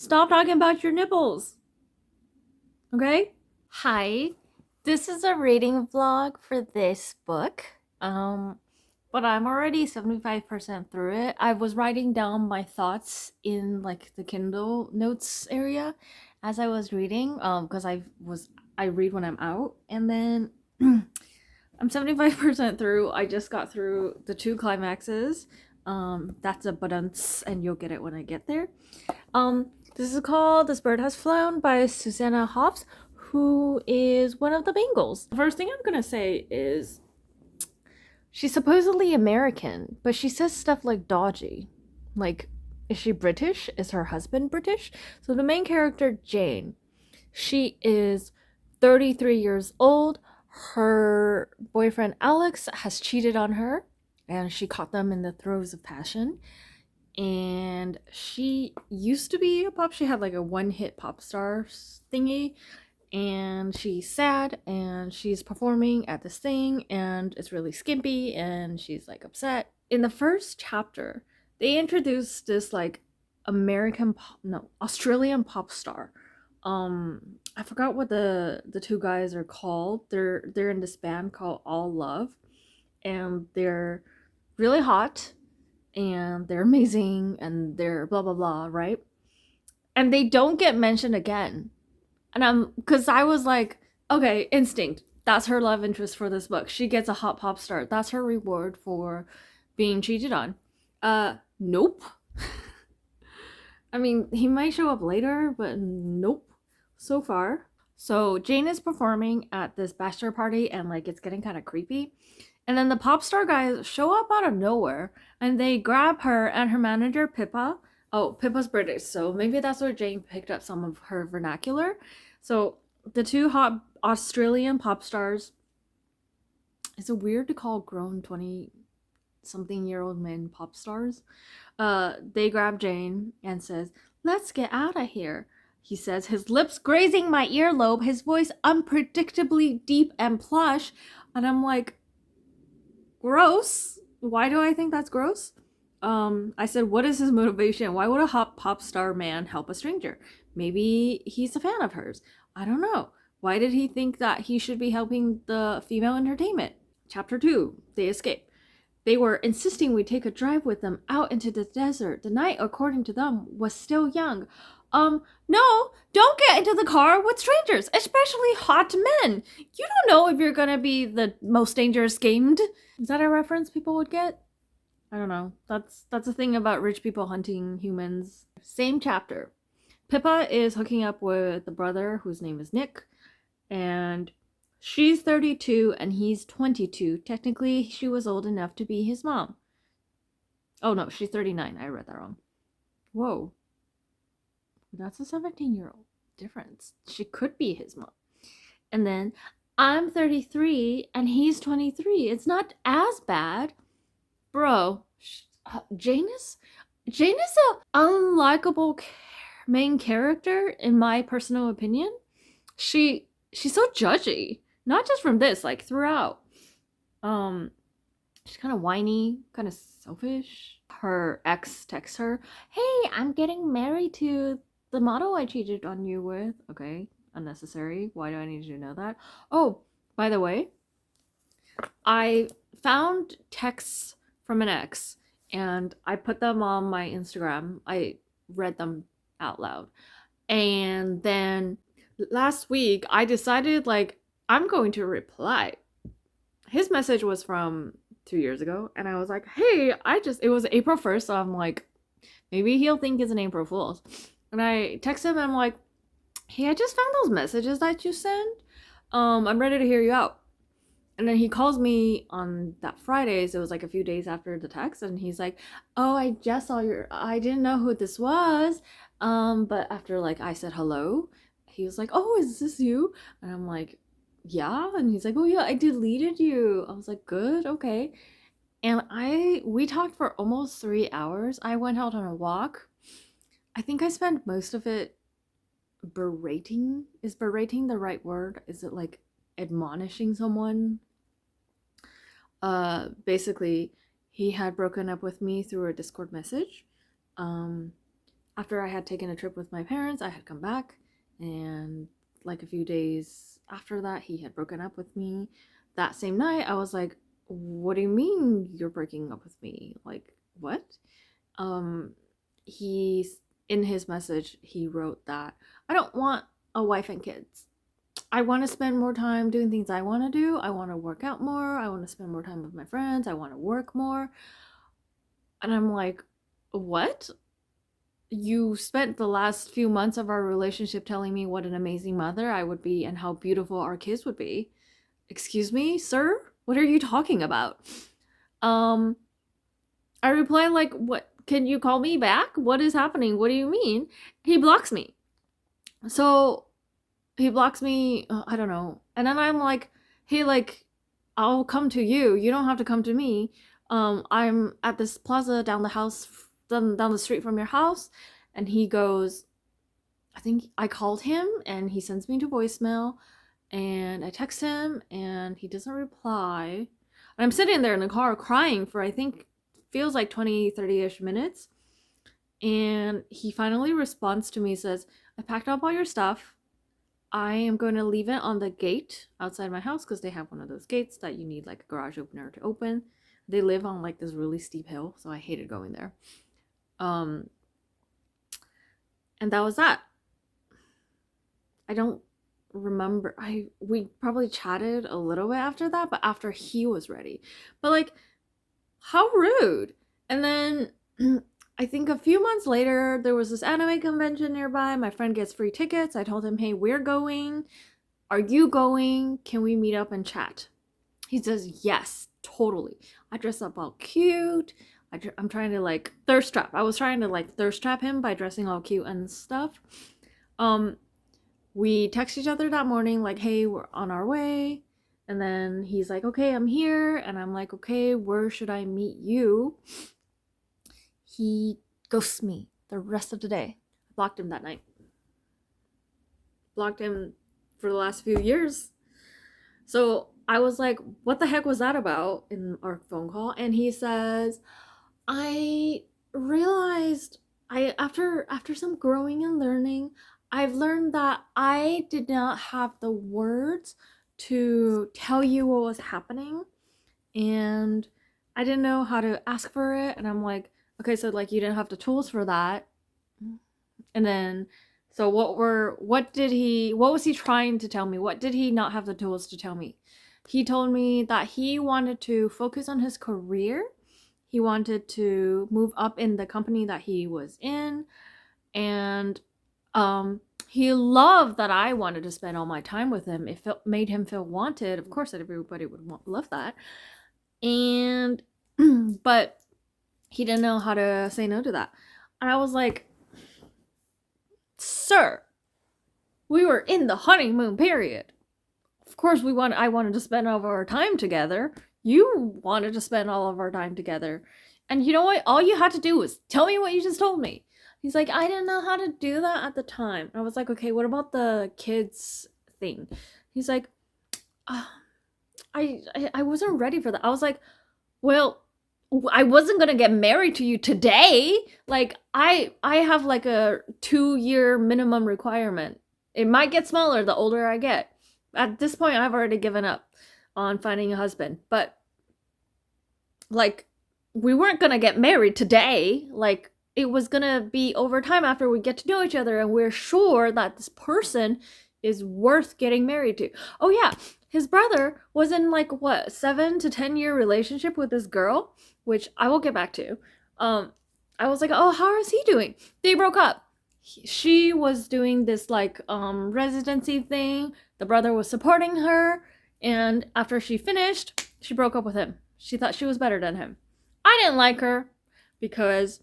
Stop talking about your nipples. Okay? Hi. This is a reading vlog for this book. But I'm already 75% through it. I was writing down my thoughts in like the Kindle notes area as I was reading, because I read when I'm out, and then I'm 75% through. I just got through the 2 climaxes. That's a badunce, and you'll get it when I get there. This is called This Bird Has Flown by Susanna Hoffs, who is one of the Bengals. The first thing I'm gonna say is she's supposedly American, but she says stuff like dodgy. Like, is she British? Is her husband British? So the main character, Jane, she is 33 years old. Her boyfriend, Alex, has cheated on her, and she caught them in the throes of passion. And she used to be a pop. She had like a one-hit pop star thingy, and she's sad, and she's performing at this thing, and it's really skimpy, and she's like upset. In the first chapter, they introduced this like Australian pop star. I forgot what the 2 guys are called. They're in this band called All Love, and they're really hot, and they're amazing, and they're blah blah blah, right? And they don't get mentioned again. And because I was like, okay, instinct. That's her love interest for this book. She gets a hot pop star. That's her reward for being cheated on. Nope. I mean, he might show up later, but nope. So far. So Jane is performing at this bachelor party, and like it's getting kind of creepy. And then the pop star guys show up out of nowhere, and they grab her and her manager, Pippa. Oh, Pippa's British, so maybe that's where Jane picked up some of her vernacular. So the 2 hot Australian pop stars, is it weird to call grown 20-something-year-old men pop stars? They grab Jane and says, "Let's get out of here," he says, his lips grazing my earlobe, his voice unpredictably deep and plush. And I'm like, gross. Why do I think that's gross? I said, what is his motivation? Why would a hot pop star man help a stranger? Maybe he's a fan of hers. I don't know. Why did he think that he should be helping the female entertainment? Chapter 2, they escape. They were insisting we take a drive with them out into the desert. The night, according to them, was still young. No, don't get into the car with strangers, especially hot men. You don't know if you're gonna be the most dangerous gamed. Is that a reference people would get? I don't know. That's a thing about rich people hunting humans. Same chapter. Pippa is hooking up with the brother whose name is Nick, and she's 32 and he's 22. Technically, she was old enough to be his mom. Oh no, she's 39. I read that wrong. Whoa. That's a 17-year-old difference. She could be his mom. And then I'm 33 and he's 23. It's not as bad. Bro, Jane is a unlikable main character in my personal opinion. She's so judgy, not just from this, like throughout. She's kind of whiny, kind of selfish. Her ex texts her, "Hey, I'm getting married to the model I cheated on you with." Okay, unnecessary. Why do I need to know that? Oh, by the way, I found texts from an ex, and I put them on my Instagram. I read them out loud. And then last week, I decided, like, I'm going to reply. His message was from 2 years ago, and I was like, hey, it was April 1st, so I'm like, maybe he'll think it's an April Fool's. And I text him, and I'm like, hey, I just found those messages that you sent. I'm ready to hear you out. And then he calls me on that Friday, so it was like a few days after the text, and he's like, oh, I just saw I didn't know who this was. But after like I said hello, he was like, oh, is this you? And I'm like, yeah. And he's like, oh yeah, I deleted you. I was like, good, okay. And we talked for almost 3 hours. I went out on a walk. I think I spent most of it berating. Is berating the right word? Is it like admonishing someone? Basically, he had broken up with me through a Discord message. after I had taken a trip with my parents, I had come back, and like a few days after that, he had broken up with me. That same night, I was like, what do you mean you're breaking up with me? Like, what? He's in his message, he wrote that I don't want a wife and kids. I want to spend more time doing things I want to do. I want to work out more. I want to spend more time with my friends. I want to work more. And I'm like, what? You spent the last few months of our relationship telling me what an amazing mother I would be and how beautiful our kids would be. Excuse me, sir? What are you talking about? I reply like, what? Can you call me back? What is happening? What do you mean? He blocks me. So he blocks me, I don't know. And then I'm like, hey, like, I'll come to you. You don't have to come to me. I'm at this plaza down the street from your house. And he goes, I think I called him, and he sends me to voicemail, and I text him and he doesn't reply. And I'm sitting there in the car crying for, I think, feels like 20-30ish minutes. And he finally responds to me, says, I packed up all your stuff. I am going to leave it on the gate outside my house, because they have one of those gates that you need like a garage opener to open. They live on like this really steep hill, so I hated going there. And that was that. I don't remember. We probably chatted a little bit after that, but after he was ready. But like, how rude. And then I think a few months later, there was this anime convention nearby. My friend gets free tickets. I told him, hey, we're going. Are you going? Can we meet up and chat? He says, yes, totally. I dress up all cute. I'm trying to like thirst trap. I was trying to like thirst trap him by dressing all cute and stuff. We text each other that morning like, hey, we're on our way. And then he's like, okay, I'm here. And I'm like, okay, where should I meet you? He ghosts me the rest of the day. I blocked him that night. Blocked him for the last few years. So I was like, what the heck was that about in our phone call? And he says, I realized after some growing and learning, I've learned that I did not have the words to tell you what was happening, and I didn't know how to ask for it. And I'm like, okay, so like you didn't have the tools for that. And then so what was he trying to tell me? What did he not have the tools to tell me? He told me that he wanted to focus on his career. He wanted to move up in the company that he was in, and he loved that I wanted to spend all my time with him. It made him feel wanted. Of course, that everybody would love that. And but he didn't know how to say no to that. And I was like, sir, we were in the honeymoon period. Of course I wanted to spend all of our time together. You wanted to spend all of our time together. And you know what? All you had to do was tell me what you just told me. He's like, I didn't know how to do that at the time. I was like, okay, what about the kids thing? He's like, I wasn't ready for that. I was like, well, I wasn't gonna get married to you today. Like, I have like a 2-year minimum requirement. It might get smaller the older I get. At this point, I've already given up on finding a husband. But like, we weren't gonna get married today. Like, it was gonna be over time after we get to know each other, and we're sure that this person is worth getting married to. Oh yeah, his brother was in like what 7 to 10 year relationship with this girl, which I will get back to. I was like, oh, how is he doing? They broke up. She was doing this like residency thing. The brother was supporting her, and after she finished, she broke up with him. She thought she was better than him. I didn't like her because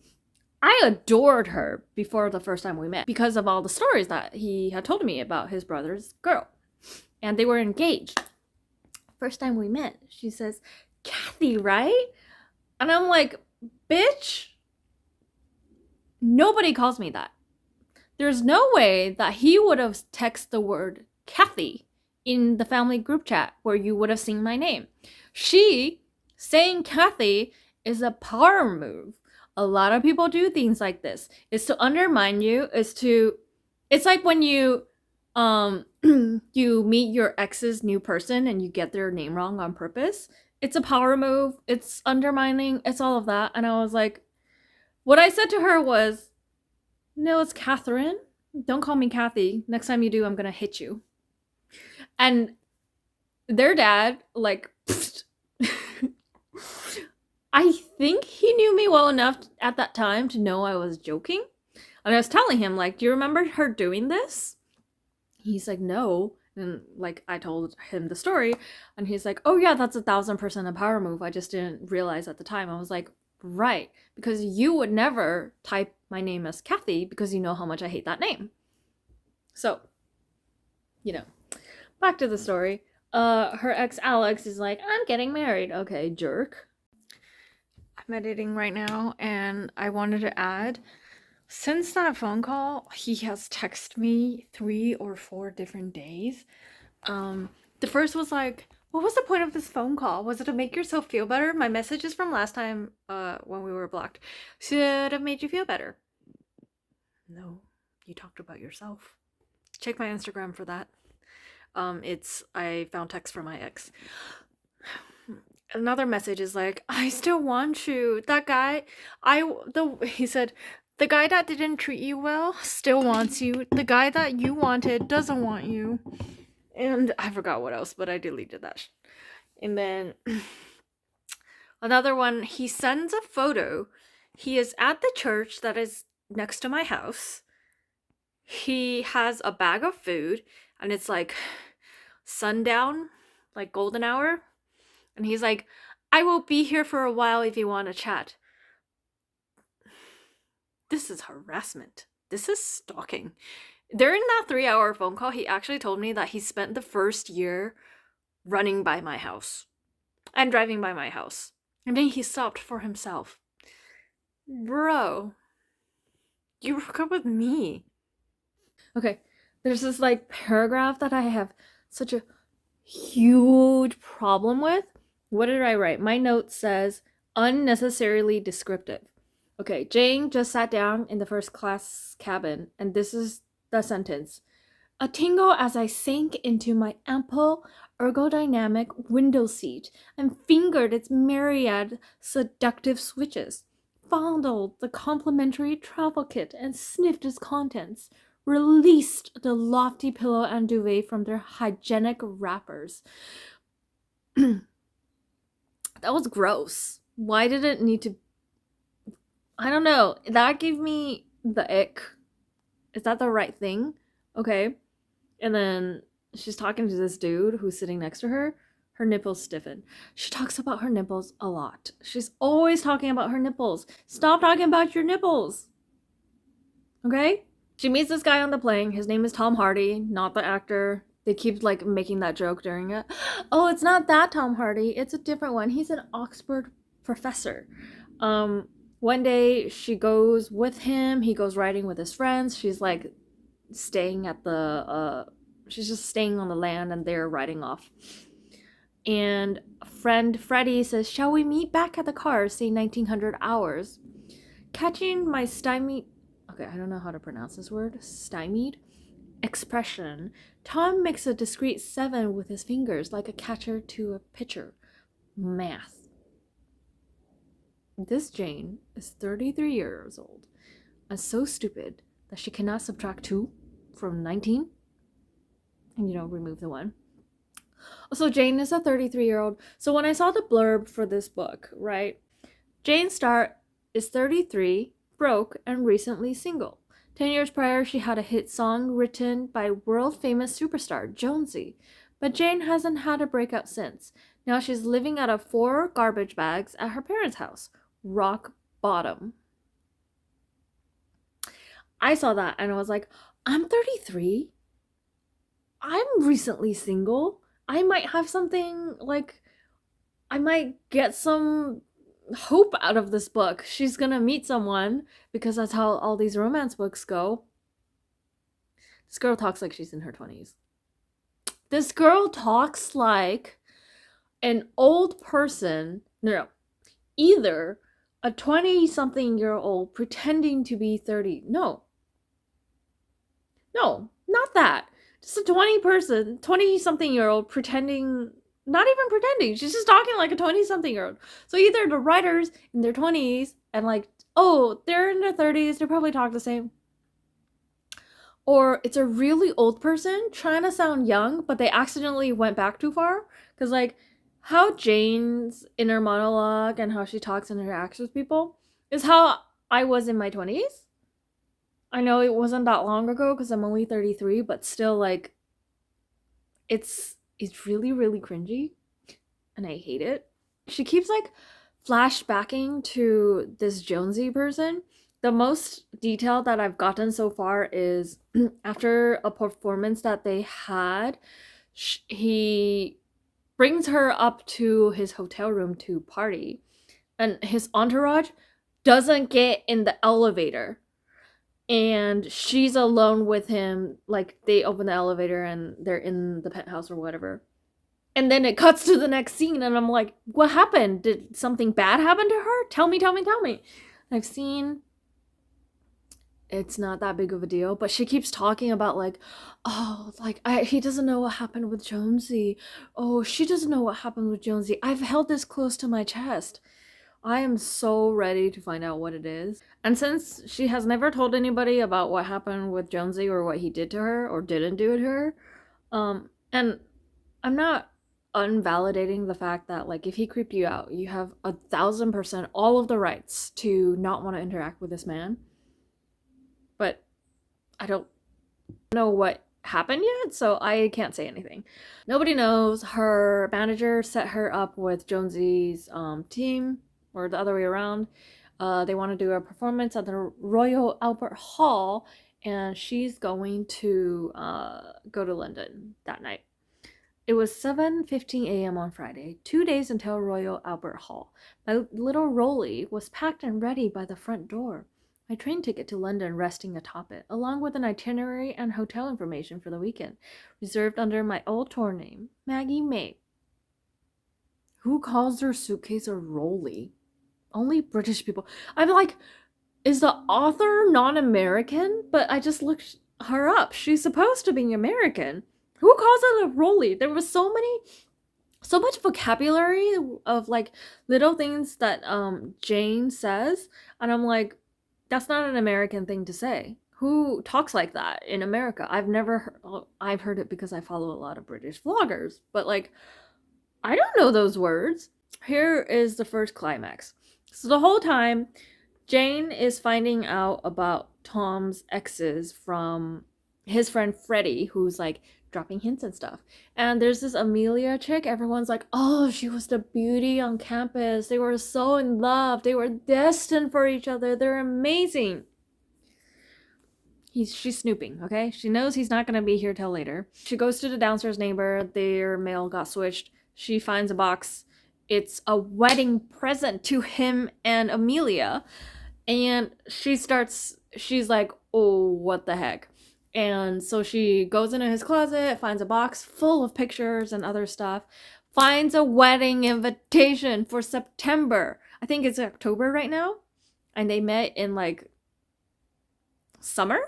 I adored her before the first time we met because of all the stories that he had told me about his brother's girl. And they were engaged. First time we met, she says, Kathy, right? And I'm like, bitch, nobody calls me that. There's no way that he would have texted the word Kathy in the family group chat where you would have seen my name. She saying Kathy is a power move. A lot of people do things like this. It's to undermine you. It's like when you you meet your ex's new person and you get their name wrong on purpose. It's a power move. It's undermining. It's all of that. And I was like, what I said to her was, no, it's Catherine. Don't call me Kathy. Next time you do, I'm going to hit you. And their dad, like, I think he knew me well enough at that time to know I was joking. And I was telling him, like, do you remember her doing this? He's like, no. And, like, I told him the story. And he's like, oh, yeah, that's 1,000% a power move. I just didn't realize at the time. I was like, right. Because you would never type my name as Kathy because you know how much I hate that name. So, you know, back to the story. Her ex Alex is like, I'm getting married. Okay, jerk. I'm editing right now, and I wanted to add, since that phone call, he has texted me 3 or 4 different days. The first was like, what was the point of this phone call? Was it to make yourself feel better? My messages from last time, when we were blocked, should have made you feel better. No, you talked about yourself. Check my Instagram for that. I found text from my ex. Another message is like, I still want you. That guy, he said, the guy that didn't treat you well still wants you. The guy that you wanted doesn't want you. And I forgot what else, but I deleted that. And then another one, he sends a photo. He is at the church that is next to my house. He has a bag of food, and it's like sundown, like golden hour. And he's like, I will be here for a while if you want to chat. This is harassment. This is stalking. During that 3-hour phone call, he actually told me that he spent the first year running by my house and driving by my house. And then he stopped for himself. Bro, you broke up with me. Okay, there's this like paragraph that I have such a huge problem with. What did I write? My note says unnecessarily descriptive. Okay, Jane just sat down in the first class cabin, and this is the sentence. A tingle as I sank into my ample ergodynamic window seat and fingered its myriad seductive switches, fondled the complimentary travel kit and sniffed its contents, released the lofty pillow and duvet from their hygienic wrappers. That was gross. Why did it need to... I don't know. That gave me the ick. Is that the right thing? Okay. And then she's talking to this dude who's sitting next to her. Her nipples stiffen. She talks about her nipples a lot. She's always talking about her nipples. Stop talking about your nipples. Okay? She meets this guy on the plane. His name is Tom Hardy, not the actor. They keep like making that joke during it. Oh, it's not that Tom Hardy. It's a different one. He's an Oxford professor. One day she goes with him. He goes riding with his friends. She's like staying at the she's just staying on the land, and they're riding off. And friend Freddie says, shall we meet back at the car, say 1900 hours? Catching my stymied, okay, I don't know how to pronounce this word, stymied expression, Tom makes a discreet 7 with his fingers like a catcher to a pitcher. Math. This Jane is 33 years old and so stupid that she cannot subtract 2 from 19 and, remove the 1. So Jane is a 33-year-old. So when I saw the blurb for this book, right, Jane Starr is 33, broke, and recently single. 10 years prior, she had a hit song written by world-famous superstar Jonesy, but Jane hasn't had a breakout since. Now she's living out of 4 garbage bags at her parents' house. Rock bottom. I saw that and I was like, I'm 33. I'm recently single. I might have something, like, I might get some hope out of this book. She's gonna meet someone, because that's how all these romance books go. This girl talks like she's in her 20s. This girl talks like an old person. No. Either a 20-something-year-old pretending to be 30. No, not that. Just a 20-something-year-old pretending, not even pretending. She's just talking like a 20-something-year-old. So either the writers in their 20s and like, oh, they're in their 30s, they probably talk the same. Or it's a really old person trying to sound young, but they accidentally went back too far. Because, like, how Jane's inner monologue and how she talks and interacts with people is how I was in my 20s. I know it wasn't that long ago because I'm only 33, but still, like, it's really, really cringy. And I hate it. She keeps, like, flashbacking to this Jonesy person. The most detail that I've gotten so far is after a performance that they had, he brings her up to his hotel room to party, and his entourage doesn't get in the elevator, and she's alone with him. Like, they open the elevator and they're in the penthouse or whatever. And then it cuts to the next scene, and I'm like, what happened? Did something bad happen to her? Tell me. I've seen, it's not that big of a deal, but she keeps talking about, like, oh, like, he doesn't know what happened with Jonesy. Oh, she doesn't know what happened with Jonesy. I've held this close to my chest. I am so ready to find out what it is. And since she has never told anybody about what happened with Jonesy or what he did to her or didn't do to her, and I'm not unvalidating the fact that, like, if he creeped you out, you have 1,000% all of the rights to not want to interact with this man. But I don't know what happened yet, so I can't say anything. Nobody knows. Her manager set her up with Jonesy's team, or the other way around. They want to do a performance at the Royal Albert Hall, and she's going to go to London that night. It was 7:15 a.m. on Friday, 2 days until Royal Albert Hall. My little rolly was packed and ready by the front door. My train ticket to London resting atop it, along with an itinerary and hotel information for the weekend, reserved under my old tour name, Maggie May. Who calls their suitcase a rolly? Only British people. I'm like, is the author non-American? But I just looked her up. She's supposed to be American. Who calls it a rolly? There was so much vocabulary of, like, little things that Jane says, and I'm like, that's not an American thing to say. Who talks like that in America? I've heard it because I follow a lot of British vloggers, but, like, I don't know those words. Here is the first climax. So the whole time, Jane is finding out about Tom's exes from his friend Freddie, who's, like, dropping hints and stuff. And there's this Amelia chick. Everyone's like, oh, she was the beauty on campus. They were so in love. They were destined for each other. They're amazing. She's snooping, okay? She knows he's not going to be here till later. She goes to the downstairs neighbor. Their mail got switched. She finds a box. It's a wedding present to him and Amelia. And she's like, oh, what the heck? And so she goes into his closet, finds a box full of pictures and other stuff, finds a wedding invitation for September. I think it's October right now. And they met in, like, summer?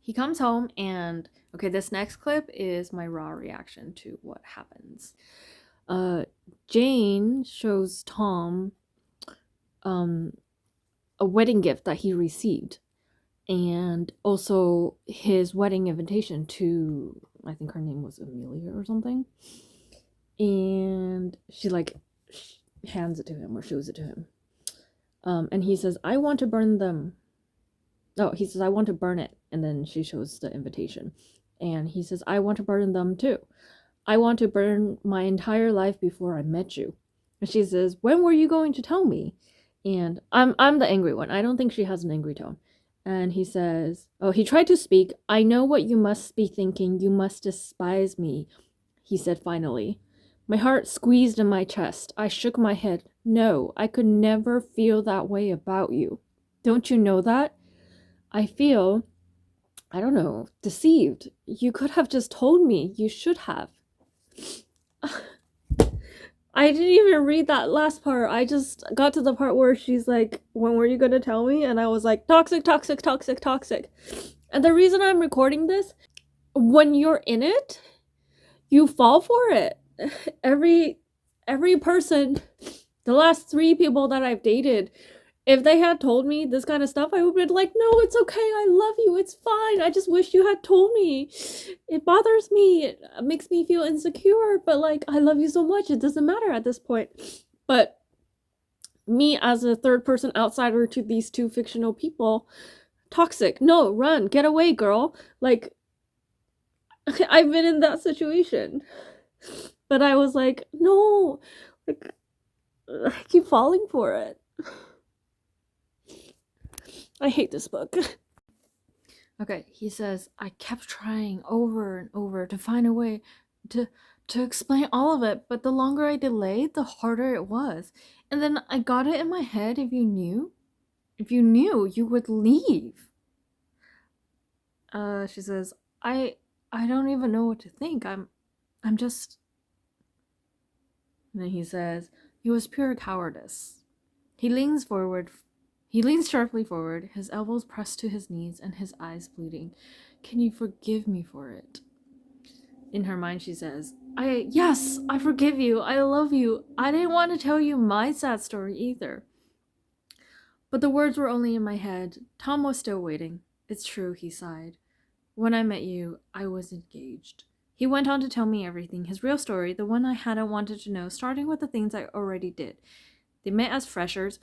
He comes home and, okay, this next clip is my raw reaction to what happens. Jane shows Tom a wedding gift that he received, and also his wedding invitation to, I think her name was Amelia or something, and she, like, hands it to him or shows it to him, and he says, I want to burn them. Oh, he says, I want to burn it, and then she shows the invitation, and he says, I want to burn them too. I want to burn my entire life before I met you. And she says, when were you going to tell me? And I'm the angry one. I don't think she has an angry tone. And he says, oh, he tried to speak. I know what you must be thinking. You must despise me, he said finally. My heart squeezed in my chest. I shook my head. No, I could never feel that way about you. Don't you know that? I feel, I don't know, deceived. You could have just told me. You should have. I didn't even read that last part. I just got to the part where she's like, when were you gonna tell me? And I was like, toxic, toxic, toxic, toxic. And the reason I'm recording this, when you're in it, you fall for it. Every person, the last 3 people that I've dated, if they had told me this kind of stuff, I would have been like, no, it's okay, I love you, it's fine, I just wish you had told me. It bothers me, it makes me feel insecure, but like, I love you so much, it doesn't matter at this point. But me as a third person outsider to these 2 fictional people, toxic. No, run, get away, girl. Like, I've been in that situation. But I was like, no, like, I keep falling for it. I hate this book. Okay, he says, I kept trying over and over to find a way to explain all of it, but the longer I delayed, the harder it was. And then I got it in my head, if you knew, you would leave. She says, I don't even know what to think. I'm just... And then he says, it was pure cowardice. He leans sharply forward, his elbows pressed to his knees and his eyes bleeding. Can you forgive me for it? In her mind, she says, yes, I forgive you. I love you. I didn't want to tell you my sad story either. But the words were only in my head. Tom was still waiting. It's true, he sighed. When I met you, I was engaged. He went on to tell me everything, his real story, the one I hadn't wanted to know, starting with the things I already did. They met as freshers.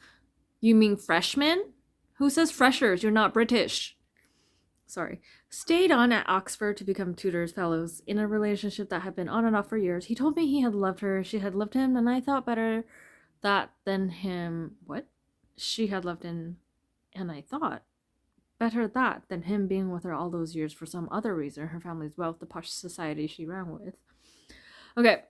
You mean freshmen? Who says freshers? You're not British. Sorry. Stayed on at Oxford to become tutors, fellows, in a relationship that had been on and off for years. He told me he had loved her, she had loved him, and I thought better that than him. What? She had loved him, and I thought better that than him being with her all those years for some other reason, her family's wealth, the posh society she ran with. Okay.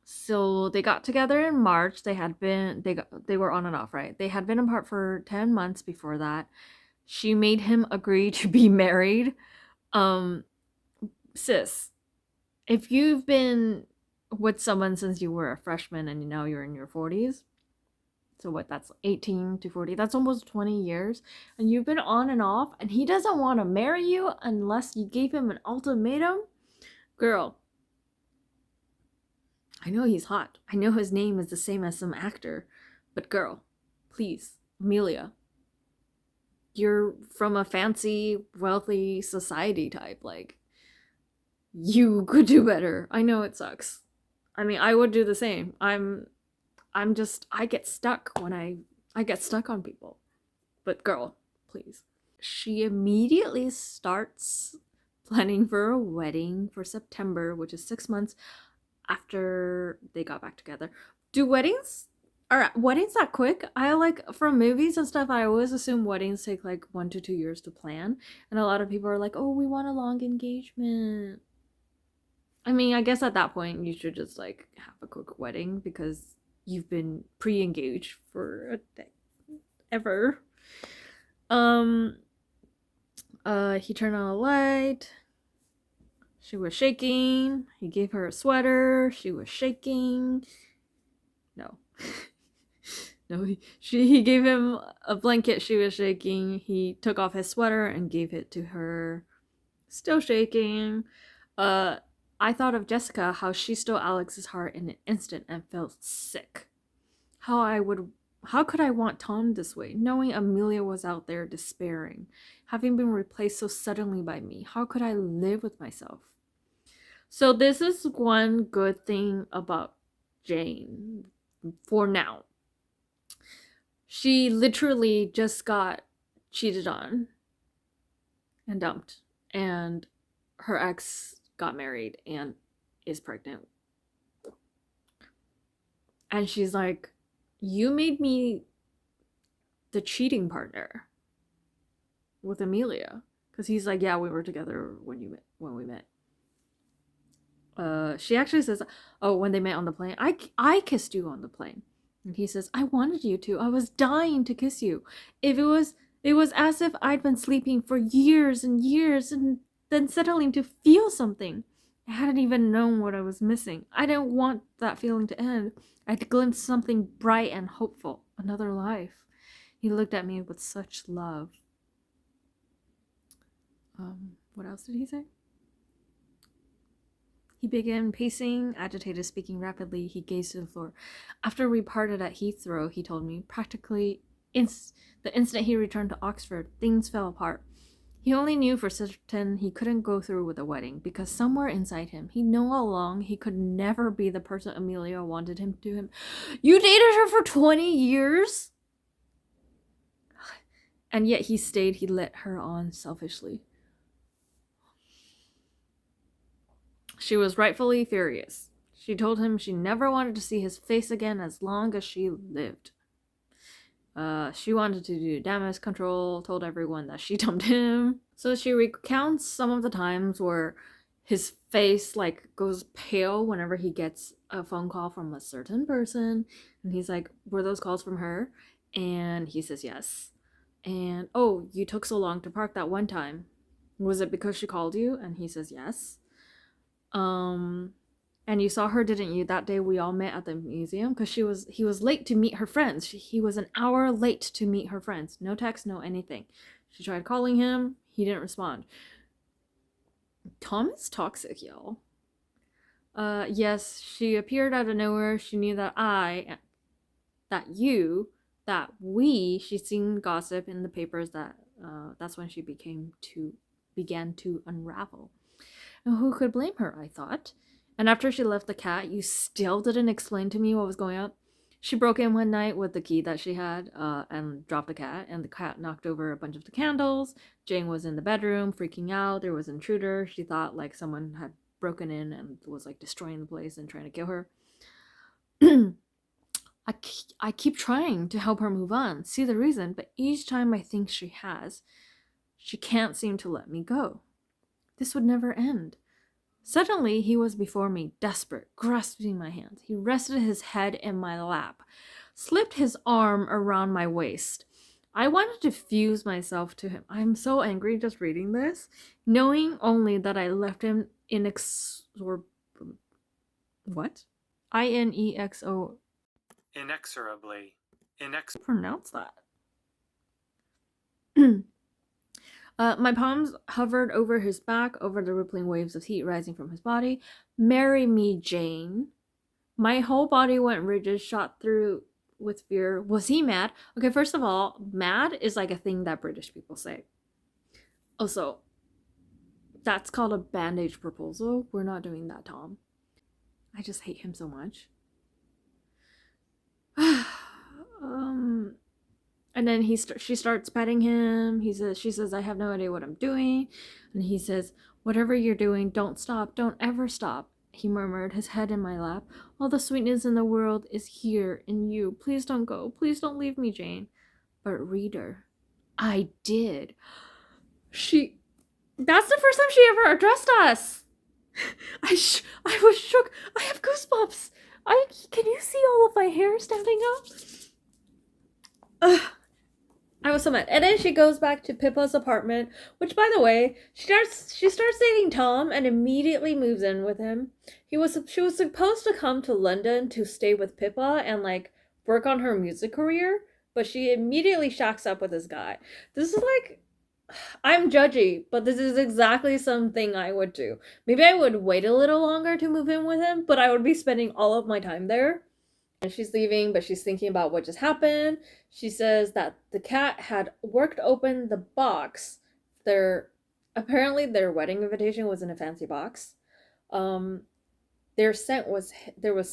So they got together in March. They were on and off, right? They had been apart for 10 months before that. She made him agree to be married. Sis, if you've been with someone since you were a freshman and now you're in your 40s, so what, that's 18 to 40, that's almost 20 years, and you've been on and off, and he doesn't want to marry you unless you gave him an ultimatum? Girl, I know he's hot. I know his name is the same as some actor, but girl, please, Amelia, you're from a fancy, wealthy society type, like, you could do better. I know it sucks. I mean, I would do the same. I get stuck when I get stuck on people. But girl, please. She immediately starts planning for a wedding for September, which is 6 months after they got back together. Are weddings that quick? I like, from movies and stuff, I always assume weddings take like 1 to 2 years to plan. And a lot of people are like, oh, we want a long engagement. I mean, I guess at that point you should just like have a quick wedding because you've been pre-engaged for a day, ever. He turned on a light. She was shaking. He gave her a sweater. She was shaking. No. No, he gave him a blanket. She was shaking. He took off his sweater and gave it to her. Still shaking. I thought of Jessica, how she stole Alex's heart in an instant and felt sick. How could I want Tom this way, knowing Amelia was out there despairing, having been replaced so suddenly by me? How could I live with myself? So this is one good thing about Jane, for now. She literally just got cheated on and dumped, and her ex got married and is pregnant. And she's like, you made me the cheating partner with Amelia. Because he's like, yeah, we were together when we met. She actually says, oh, when they met on the plane, I kissed you on the plane. And he says, I wanted you to. I was dying to kiss you. It was as if I'd been sleeping for years and years and then settling to feel something. I hadn't even known what I was missing. I didn't want that feeling to end. I had glimpsed something bright and hopeful, another life. He looked at me with such love. What else did he say? He began pacing, agitated, speaking rapidly. He gazed to the floor. After we parted at Heathrow, he told me, practically the instant he returned to Oxford, things fell apart. He only knew for certain he couldn't go through with the wedding, because somewhere inside him, he knew all along he could never be the person Amelia wanted him to him. You dated her for 20 years? And yet he stayed, he led her on selfishly. She was rightfully furious. She told him she never wanted to see his face again as long as she lived. She wanted to do damage control, told everyone that she dumped him. So she recounts some of the times where his face like goes pale whenever he gets a phone call from a certain person. And he's like, were those calls from her? And he says yes. And, oh, you took so long to park that one time. Was it because she called you? And he says yes. And you saw her, didn't you, that day we all met at the museum? Because he was late to meet her friends. He was an hour late to meet her friends. No text, no anything. She tried calling him. He didn't respond. Tom is toxic, y'all. Yes, she appeared out of nowhere. She knew that she'd seen gossip in the papers that's when she began to unravel. And who could blame her, I thought. And after she left the cat, you still didn't explain to me what was going on. She broke in one night with the key that she had and dropped the cat, and the cat knocked over a bunch of the candles. Jane was in the bedroom, freaking out. There was an intruder. She thought like someone had broken in and was like destroying the place and trying to kill her. I keep trying to help her move on, see the reason, but each time I think she has, she can't seem to let me go. This would never end. Suddenly, he was before me, desperate, grasping my hands. He rested his head in my lap, slipped his arm around my waist. I wanted to fuse myself to him. I'm so angry just reading this, knowing only that I left him What? I-N-E-X-O... Inexorably. Pronounce that. My palms hovered over his back, over the rippling waves of heat rising from his body. Marry me, Jane. My whole body went rigid, shot through with fear. Was he mad? Okay, first of all, mad is like a thing that British people say. Also, that's called a bandage proposal. We're not doing that, Tom. I just hate him so much. And then she starts petting him. She says, I have no idea what I'm doing. And he says, whatever you're doing, don't stop. Don't ever stop. He murmured, his head in my lap. All the sweetness in the world is here in you. Please don't go. Please don't leave me, Jane. But reader, I did. That's the first time she ever addressed us. I was shook. I have goosebumps. Can you see all of my hair standing up? Ugh. I was so mad. And then she goes back to Pippa's apartment, which, by the way, she starts dating Tom and immediately moves in with him. She was supposed to come to London to stay with Pippa and like work on her music career, but she immediately shacks up with this guy. This is like, I'm judgy, but this is exactly something I would do. Maybe I would wait a little longer to move in with him, but I would be spending all of my time there. And she's leaving, but she's thinking about what just happened. She says that the cat had worked open the box. Apparently their wedding invitation was in a fancy box. There was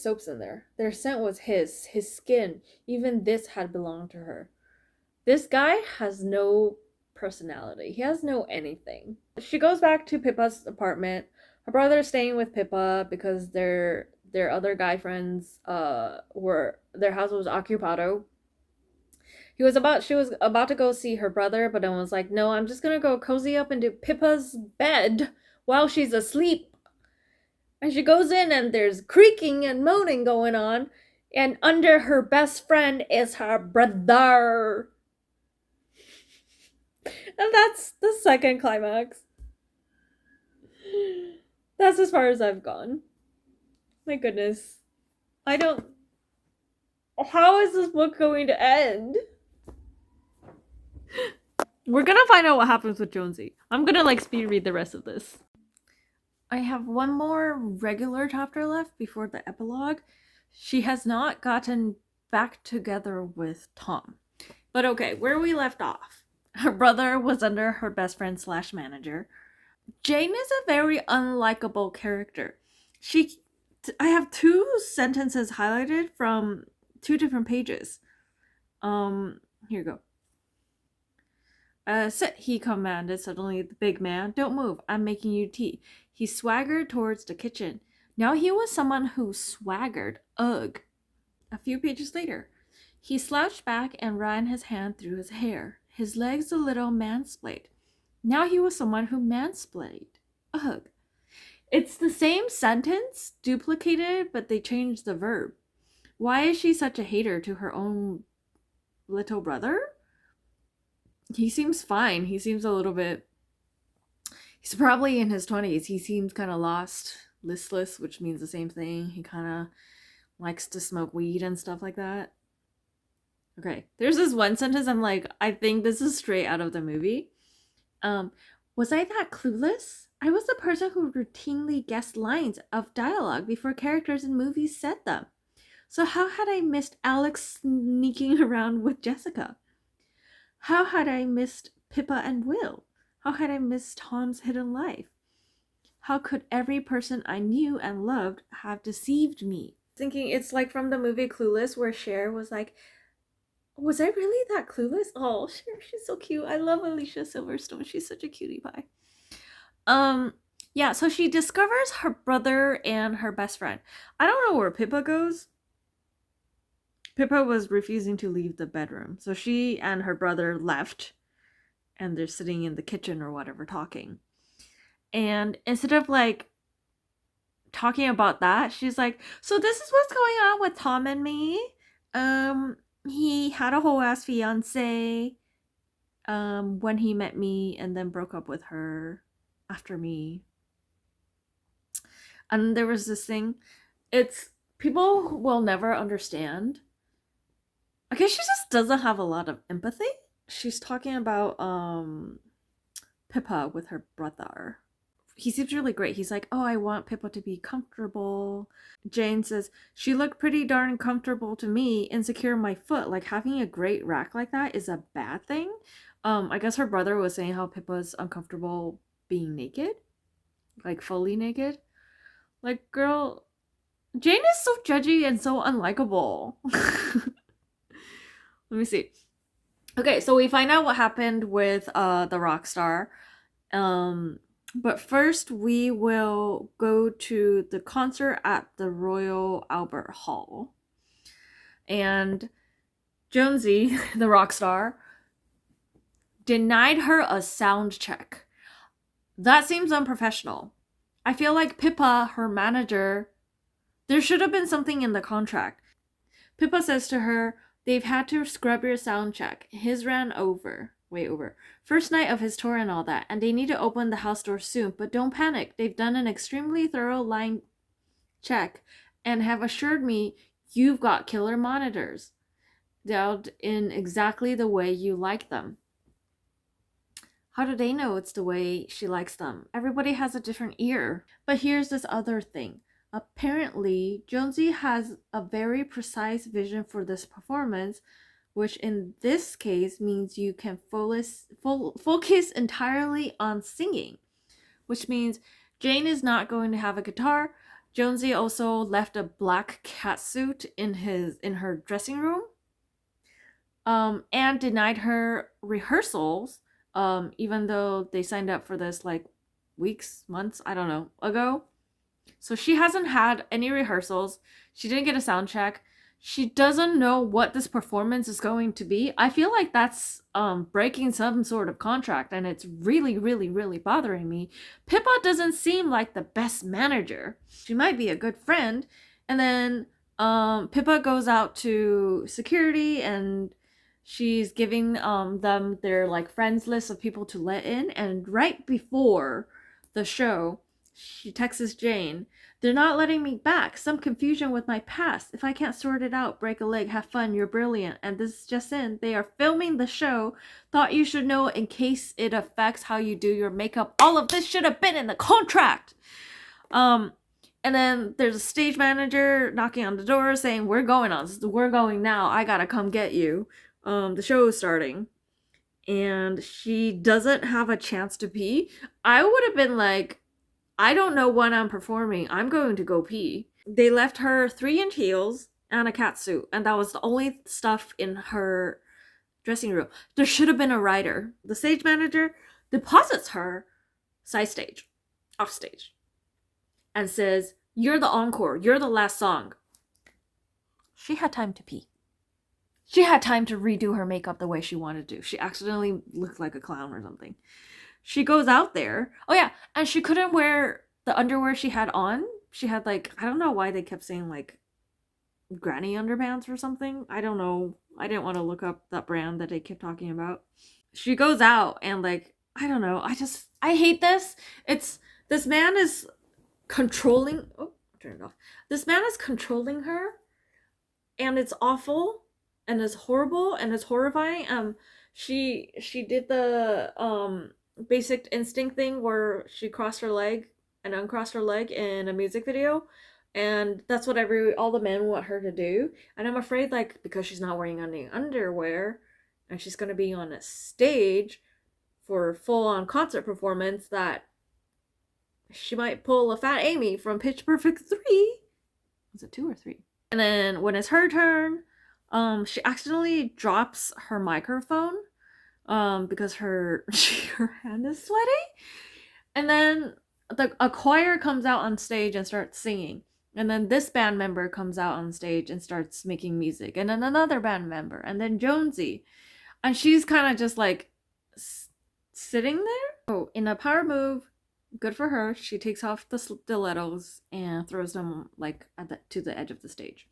soaps in there. Their scent was his skin. Even this had belonged to her. This guy has no personality. He has no anything. She goes back to Pippa's apartment. Her brother's staying with Pippa because their other guy friends their house was occupado. She was about to go see her brother, but then was like, no, I'm just gonna go cozy up into Pippa's bed while she's asleep. And she goes in and there's creaking and moaning going on, and under her best friend is her brother. And that's the second climax. That's as far as I've gone. My goodness. I don't. How is this book going to end? We're gonna find out what happens with Jonesy. I'm gonna like speed read the rest of this. I have one more regular chapter left before the epilogue. She has not gotten back together with Tom. But okay, where we left off. Her brother was under her best friend slash manager. Jane is a very unlikable character. I have 2 sentences highlighted from 2 different pages. Here you go. Sit, he commanded suddenly, the big man. Don't move, I'm making you tea. He swaggered towards the kitchen. Now he was someone who swaggered. Ugh. A few pages later, he slouched back and ran his hand through his hair, his legs a little mansplayed. Now he was someone who mansplayed. Ugh. It's the same sentence, duplicated, but they changed the verb. Why is she such a hater to her own little brother? He seems fine. He seems a little bit... He's probably in his 20s. He seems kind of lost, listless, which means the same thing. He kind of likes to smoke weed and stuff like that. Okay, there's this one sentence I'm like, I think this is straight out of the movie. Was I that clueless? I was the person who routinely guessed lines of dialogue before characters in movies said them. So how had I missed Alex sneaking around with Jessica? How had I missed Pippa and Will? How had I missed Tom's hidden life? How could every person I knew and loved have deceived me? Thinking it's like from the movie Clueless, where Cher was like, was I really that clueless? Oh, Cher, she's so cute. I love Alicia Silverstone. She's such a cutie pie. Yeah, so she discovers her brother and her best friend. I don't know where Pippa goes. Pippa was refusing to leave the bedroom. So she and her brother left, and they're sitting in the kitchen or whatever talking. And instead of like talking about that, she's like, so this is what's going on with Tom and me. He had a whole ass fiance when he met me and then broke up with her after me. And there was this thing, it's people will never understand. I guess she just doesn't have a lot of empathy. She's talking about Pippa with her brother. He seems really great. He's like, oh, I want Pippa to be comfortable. Jane says, she looked pretty darn comfortable to me, insecure in my foot. Like, having a great rack like that is a bad thing. I guess her brother was saying how Pippa's uncomfortable being naked. Like, fully naked. Like, girl, Jane is so judgy and so unlikable. Let me see. Okay, so we find out what happened with the rock star. But first we will go to the concert at the Royal Albert Hall. And Jonesy, the rock star, denied her a sound check. That seems unprofessional. I feel like Pippa, her manager, there should have been something in the contract. Pippa says to her, they've had to scrub your sound check. His ran way over. First night of his tour and all that, and they need to open the house door soon, but don't panic. They've done an extremely thorough line check and have assured me you've got killer monitors dialed in exactly the way you like them. How do they know it's the way she likes them? Everybody has a different ear. But here's this other thing. Apparently, Jonesy has a very precise vision for this performance, which in this case means you can focus entirely on singing, which means Jane is not going to have a guitar. Jonesy also left a black catsuit in her dressing room, and denied her rehearsals, even though they signed up for this like weeks, months, I don't know, ago. So she hasn't had any rehearsals. She didn't get a sound check. She doesn't know what this performance is going to be. I feel like that's breaking some sort of contract, and it's really, really, really bothering me. Pippa doesn't seem like the best manager. She might be a good friend. And then Pippa goes out to security, and she's giving them their like friends list of people to let in. And right before the show, She texts Jane. They're not letting me back. Some confusion with my past. If I can't sort it out, break a leg, have fun, you're brilliant. And this is just in. They are filming the show. Thought you should know in case it affects how you do your makeup. All of this should have been in the contract. And then there's a stage manager knocking on the door saying, we're going now. I gotta come get you. The show is starting. And she doesn't have a chance to pee. I would have been like, I don't know when I'm performing. I'm going to go pee. They left her 3-inch heels and a catsuit, and that was the only stuff in her dressing room. There should have been a rider. The stage manager deposits her off stage, and says, you're the encore. You're the last song. She had time to pee. She had time to redo her makeup the way she wanted to. She accidentally looked like a clown or something. She goes out there. Oh yeah, and she couldn't wear the underwear she had on. She had like, I don't know why they kept saying like granny underpants or something. I don't know. I didn't want to look up that brand that they kept talking about. She goes out and like, I don't know. I hate this. This man is controlling. Oh, turn it off. This man is controlling her, and it's awful, and it's horrible, and it's horrifying. She did the Basic Instinct thing where she crossed her leg and uncrossed her leg in a music video, and that's what all the men want her to do. And I'm afraid, like, because she's not wearing any underwear and she's gonna be on a stage for a full-on concert performance, that she might pull a Fat Amy from Pitch Perfect 3. Was it 2 or 3? And then when it's her turn, she accidentally drops her microphone because her hand is sweaty. And then a choir comes out on stage and starts singing. And then this band member comes out on stage and starts making music. And then another band member. And then Jonesy. And she's kind of just like sitting there. Oh, in a power move, good for her, she takes off the stilettos and throws them like to the edge of the stage.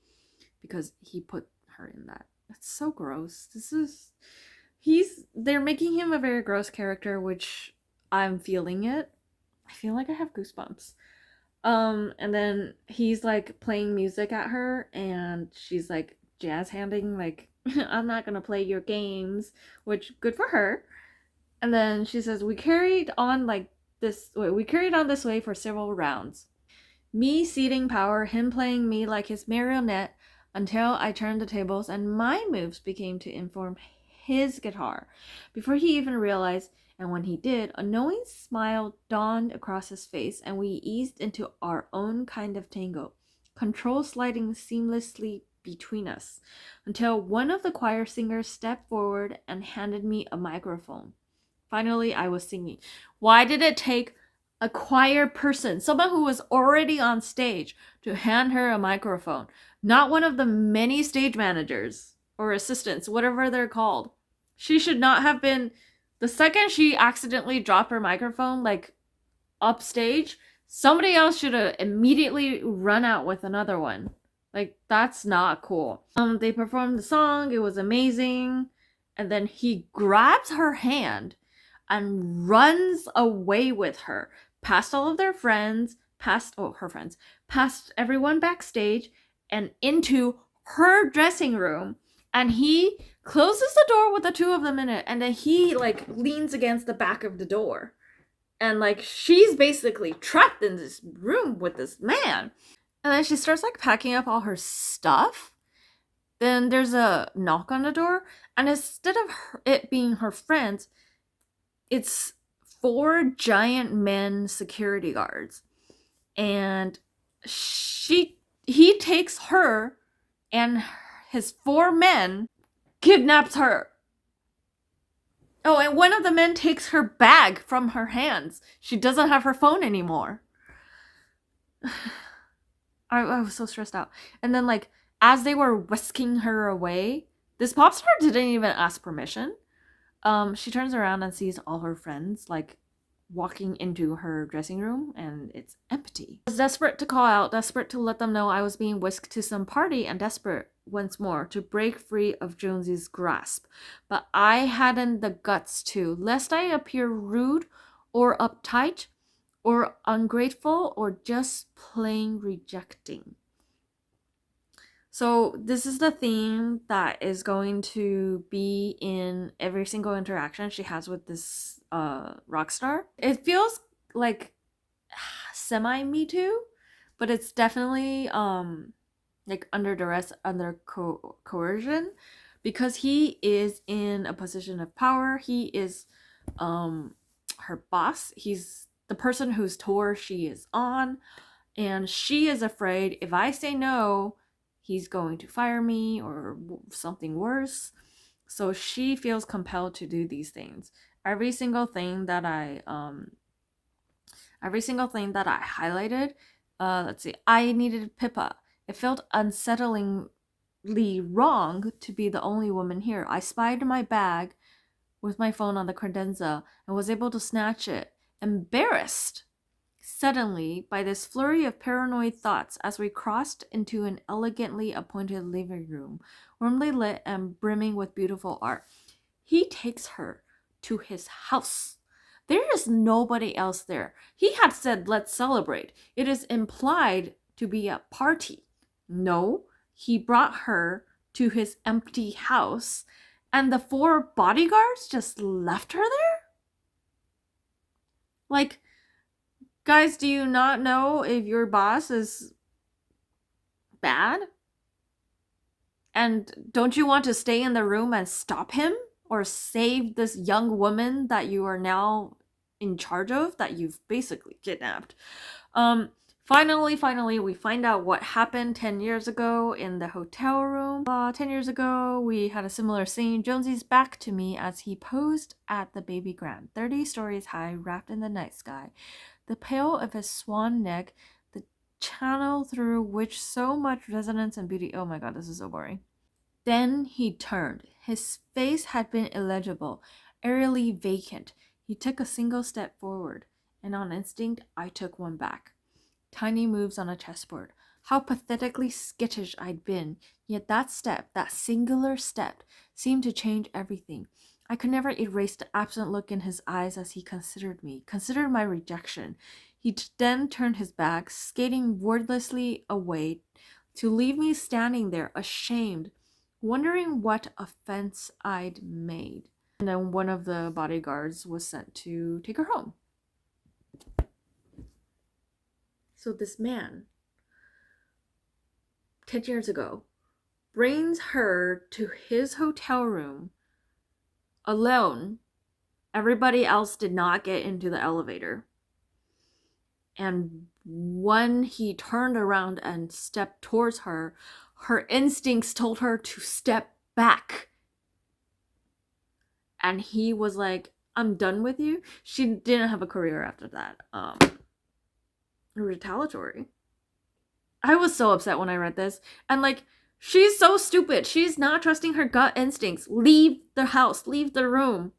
Because he put her in that. It's so gross. They're making him a very gross character, which I'm feeling it. I feel like I have goosebumps. And then he's like playing music at her, and she's like jazz handing, like, I'm not gonna play your games, which good for her. And then she says, we carried on this way for several rounds. Me ceding power, him playing me like his marionette, until I turned the tables and my moves became to inform his guitar. Before he even realized, and when he did, a knowing smile dawned across his face, and we eased into our own kind of tango, control sliding seamlessly between us, until one of the choir singers stepped forward and handed me a microphone. Finally, I was singing. Why did it take a choir person, someone who was already on stage, to hand her a microphone? Not one of the many stage managers or assistants, whatever they're called. She should not have been. The second she accidentally dropped her microphone, like, upstage, somebody else should have immediately run out with another one. Like, that's not cool. They performed the song. It was amazing. And then he grabs her hand and runs away with her, past all of their friends, past everyone backstage, and into her dressing room. And he closes the door with the two of them in it, and then he like leans against the back of the door, and like she's basically trapped in this room with this man. And then she starts like packing up all her stuff. Then there's a knock on the door, and instead of it being her friends, it's 4 giant men security guards. And he takes her, and his 4 men kidnaps her. Oh, and one of the men takes her bag from her hands. She doesn't have her phone anymore. I was so stressed out. And then, like, as they were whisking her away, this pop star didn't even ask permission. She turns around and sees all her friends, like, walking into her dressing room, and it's empty. I was desperate to call out, desperate to let them know I was being whisked to some party, and desperate once more to break free of Jonesy's grasp. But I hadn't the guts to, lest I appear rude or uptight or ungrateful, or just plain rejecting. So this is the theme that is going to be in every single interaction she has with this rock star. It feels like semi Me Too, but it's definitely like under duress, under coercion, because he is in a position of power. He is her boss. He's the person whose tour she is on, and she is afraid if I say no, he's going to fire me or something worse. So she feels compelled to do these things. Every single thing that I highlighted, let's see, I needed Pippa. It felt unsettlingly wrong to be the only woman here. I spied my bag with my phone on the credenza and was able to snatch it, embarrassed suddenly by this flurry of paranoid thoughts as we crossed into an elegantly appointed living room, warmly lit and brimming with beautiful art. He takes her to his house. There is nobody else there. He had said, let's celebrate. It is implied to be a party. No, he brought her to his empty house, and the 4 bodyguards just left her there? Like, guys, do you not know if your boss is bad? And don't you want to stay in the room and stop him? Or save this young woman that you are now in charge of, that you've basically kidnapped? Finally, we find out what happened 10 years ago in the hotel room. 10 years ago, we had a similar scene. Jonesy's back to me as he posed at the baby grand, 30 stories high, wrapped in the night sky. The pale of his swan neck, the channel through which so much resonance and beauty. Oh my god, this is so boring. Then he turned. His face had been illegible, airily vacant. He took a single step forward, and on instinct, I took one back. Tiny moves on a chessboard. How pathetically skittish I'd been, yet that step, that singular step, seemed to change everything. I could never erase the absent look in his eyes as he considered me, considered my rejection. He then turned his back, skating wordlessly away, to leave me standing there, ashamed, wondering what offense I'd made. And then one of the bodyguards was sent to take her home. So this man, 10 years ago, brings her to his hotel room alone. Everybody else did not get into the elevator. And when he turned around and stepped towards her, her instincts told her to step back. And he was like, I'm done with you. She didn't have a career after that. Retaliatory. I was so upset when I read this. And like, she's so stupid. She's not trusting her gut instincts. Leave the house. Leave the room.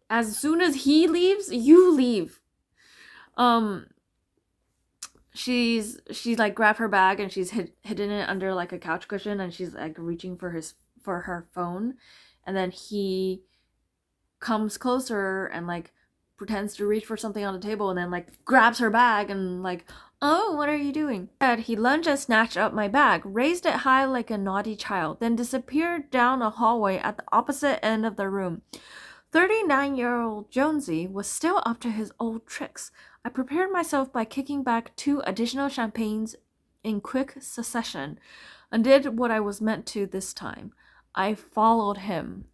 As soon as he leaves, you leave. She's like grabbed her bag and she's hidden it under like a couch cushion, and she's like reaching for her phone, and then he comes closer and like pretends to reach for something on the table, and then like grabs her bag and like, oh, what are you doing? He lunged and snatched up my bag, raised it high like a naughty child, then disappeared down a hallway at the opposite end of the room. 39-year-old Jonesy was still up to his old tricks. I prepared myself by kicking back 2 additional champagnes in quick succession, and did what I was meant to this time. I followed him.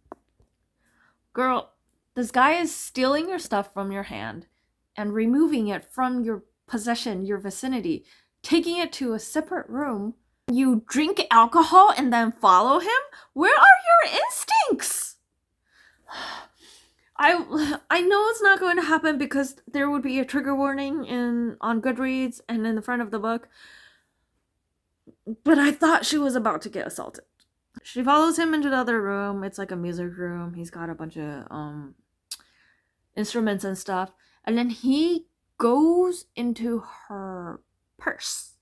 Girl, this guy is stealing your stuff from your hand and removing it from your possession, your vicinity, taking it to a separate room. You drink alcohol and then follow him? Where are your instincts? I know it's not going to happen because there would be a trigger warning on Goodreads and in the front of the book, but I thought she was about to get assaulted. She follows him into the other room. It's like a music room. He's got a bunch of instruments and stuff, and then he goes into her purse,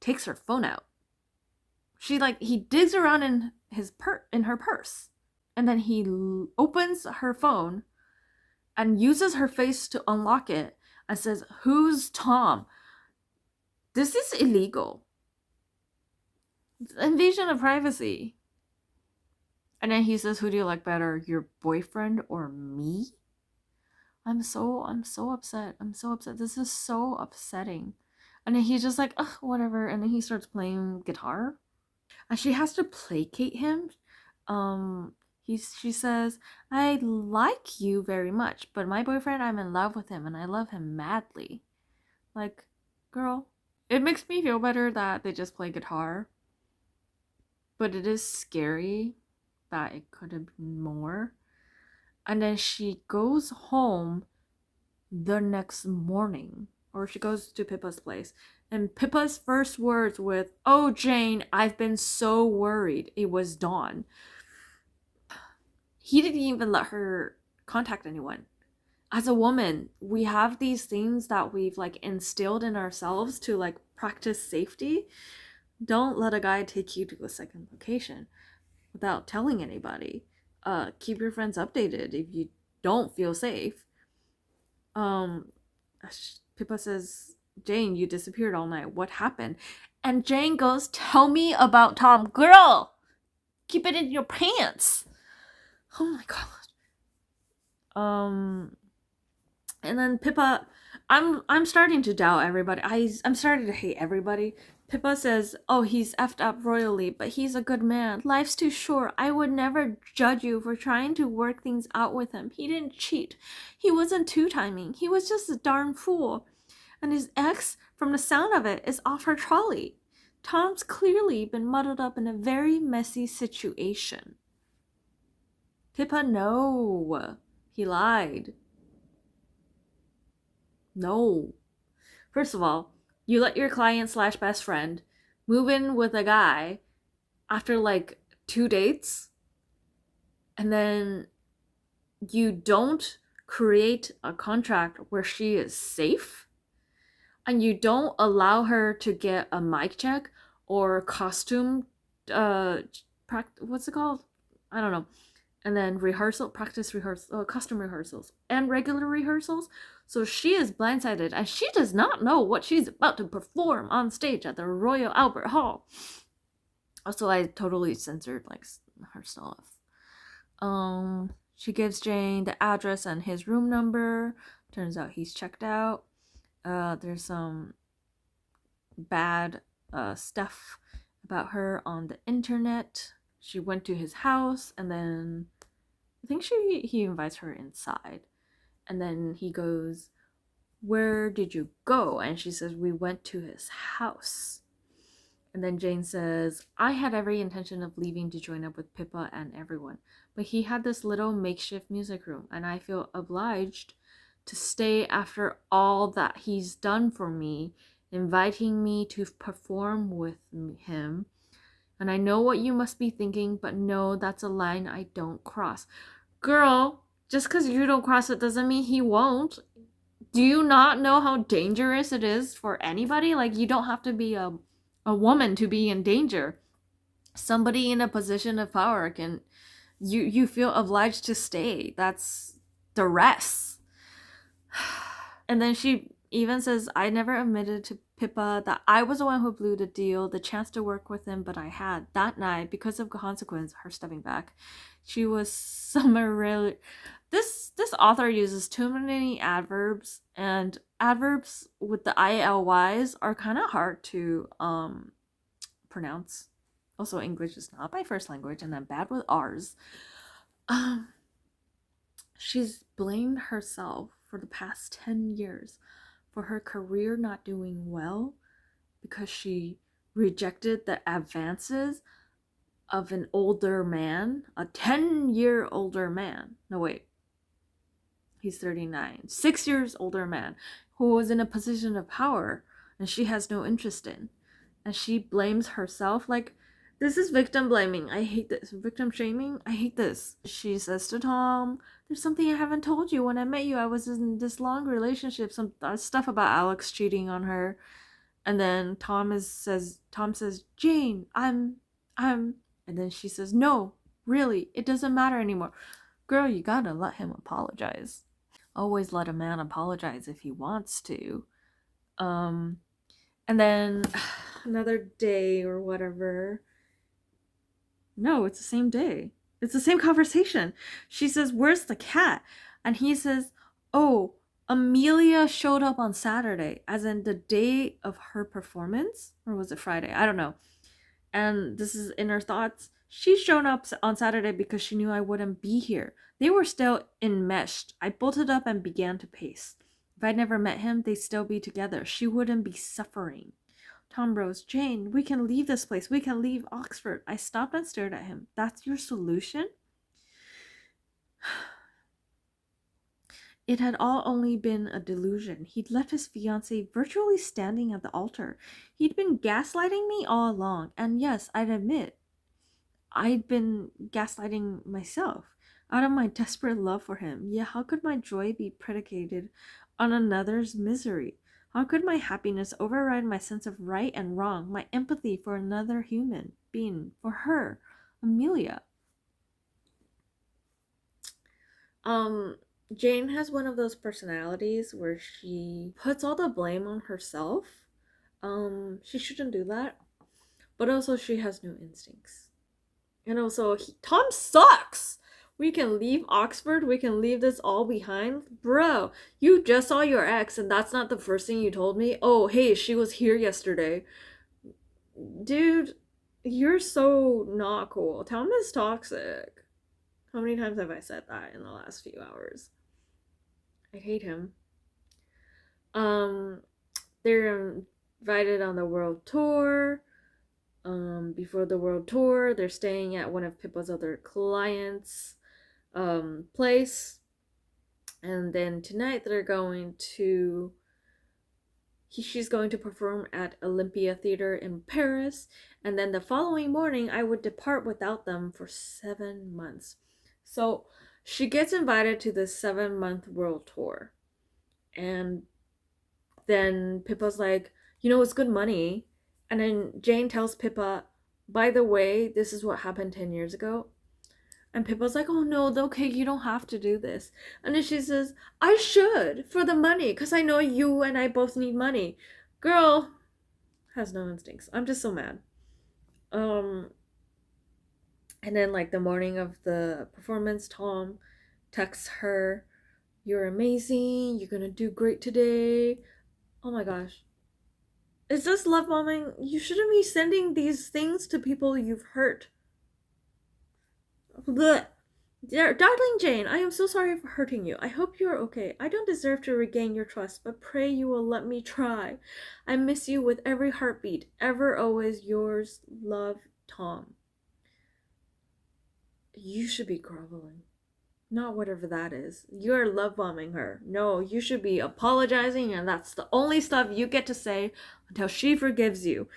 takes her phone out. He digs around in her purse. And then he opens her phone and uses her face to unlock it. and says, "Who's Tom? This is illegal. It's invasion of privacy." And then he says, "Who do you like better, your boyfriend or me?" I'm so upset. I'm so upset. This is so upsetting. And then he's just like, "Ugh, whatever." And then he starts playing guitar. And she has to placate him. She says, "I like you very much, but my boyfriend, I'm in love with him and I love him madly." Like, girl, it makes me feel better that they just play guitar. But it is scary that it could have been more. And then she goes home the next morning, or she goes to Pippa's place, and Pippa's first words with, "Oh, Jane, I've been so worried," it was Dawn. He didn't even let her contact anyone. As a woman, we have these things that we've like instilled in ourselves to like practice safety. Don't let a guy take you to a second location without telling anybody. Keep your friends updated if you don't feel safe. um Pippa says, "Jane, you disappeared all night. What happened?" And Jane goes, "Tell me about Tom." Girl, keep it in your pants. Oh my god. And then Pippa, I'm starting to doubt everybody. I'm starting to hate everybody. Pippa says, "Oh, he's effed up royally, but he's a good man. Life's too short. I would never judge you for trying to work things out with him. He didn't cheat. He wasn't two-timing. He was just a darn fool. And his ex, from the sound of it, is off her trolley. Tom's clearly been muddled up in a very messy situation." Pippa, no. He lied. No. First of all, you let your client slash best friend move in with a guy after like 2 dates, and then you don't create a contract where she is safe, and you don't allow her to get a mic check or costume, what's it called? I don't know. And then practice rehearsal, custom rehearsals, and regular rehearsals. So she is blindsided, and she does not know what she's about to perform on stage at the Royal Albert Hall. Also, I totally censored like her stuff. She gives Jane the address and his room number. Turns out he's checked out. There's some bad stuff about her on the internet. She went to his house, and then I think he invites her inside. And then he goes, "Where did you go?" And she says, "We went to his house." And then Jane says, "I had every intention of leaving to join up with Pippa and everyone, but he had this little makeshift music room, and I feel obliged to stay after all that he's done for me, inviting me to perform with him. And I know what you must be thinking, but no, that's a line I don't cross." Girl, just because you don't cross it doesn't mean he won't. Do you not know how dangerous it is for anybody? Like, you don't have to be a woman to be in danger. Somebody in a position of power can, you feel obliged to stay. That's duress. And then she even says, "I never admitted to Pippa that I was the one who blew the deal, the chance to work with him, but I had. That night, because of consequence," her stepping back, "she was summarily..." This author uses too many adverbs, and adverbs with the ILYs are kind of hard to pronounce. Also, English is not my first language, and I'm bad with R's. She's blamed herself for the past 10 years for her career not doing well because she rejected the advances of an older man, a 10-year older man. No, wait. He's 39. 6 years older man who was in a position of power and she has no interest in. And she blames herself. Like, this is victim blaming. I hate this. Victim shaming. I hate this. She says to Tom, "There's something I haven't told you. When I met you, I was in this long relationship. Some stuff about Alex cheating on her." And then Tom says, "Jane, I'm," and then she says, "No, really, it doesn't matter anymore." Girl, you gotta let him apologize. Always let a man apologize if he wants to. And then another day or whatever. No, it's the same day. It's the same conversation. She says, "Where's the cat?" And he says, "Oh, Amelia showed up on Saturday," as in the day of her performance. Or was it Friday? I don't know. And this is in her thoughts. She showed up on Saturday because she knew I wouldn't be here. They were still enmeshed. I bolted up and began to pace. If I'd never met him, they'd still be together. She wouldn't be suffering. Tom rose. "Jane, we can leave this place. We can leave Oxford." I stopped and stared at him. "That's your solution?" It had all only been a delusion. He'd left his fiancée virtually standing at the altar. He'd been gaslighting me all along. And yes, I'd admit, I'd been gaslighting myself out of my desperate love for him. Yet how could my joy be predicated on another's misery? How could my happiness override my sense of right and wrong, my empathy for another human being, for her, Amelia? Jane has one of those personalities where she puts all the blame on herself. She shouldn't do that. But also she has no instincts. And also, Tom sucks! We can leave Oxford, we can leave this all behind. Bro, you just saw your ex and that's not the first thing you told me? Oh, hey, she was here yesterday. Dude, you're so not cool. Tom is toxic. How many times have I said that in the last few hours? I hate him. They're invited on the world tour. Before the world tour, they're staying at one of Pippa's other clients' place. And then tonight they're going to she's going to perform at Olympia Theater in Paris, and then the following morning I would depart without them for 7 months. So she gets invited to this 7-month world tour, and then Pippa's like, it's good money. And then Jane tells Pippa, "By the way, this is what happened 10 years ago." And Pippa's like, "Oh no, okay, you don't have to do this." And then she says, "I should, for the money, because I know you and I both need money." Girl has no instincts. I'm just so mad. And then like the morning of the performance, Tom texts her, "You're amazing, you're gonna do great today." Oh my gosh. Is this love bombing? You shouldn't be sending these things to people you've hurt. Blech. Darling Jane, I am so sorry for hurting you. I hope you're okay. I don't deserve to regain your trust, but pray you will let me try. I miss you with every heartbeat. Ever always yours, love, Tom. You should be groveling. Not whatever that is. You're love bombing her. No, you should be apologizing, and that's the only stuff you get to say until she forgives you.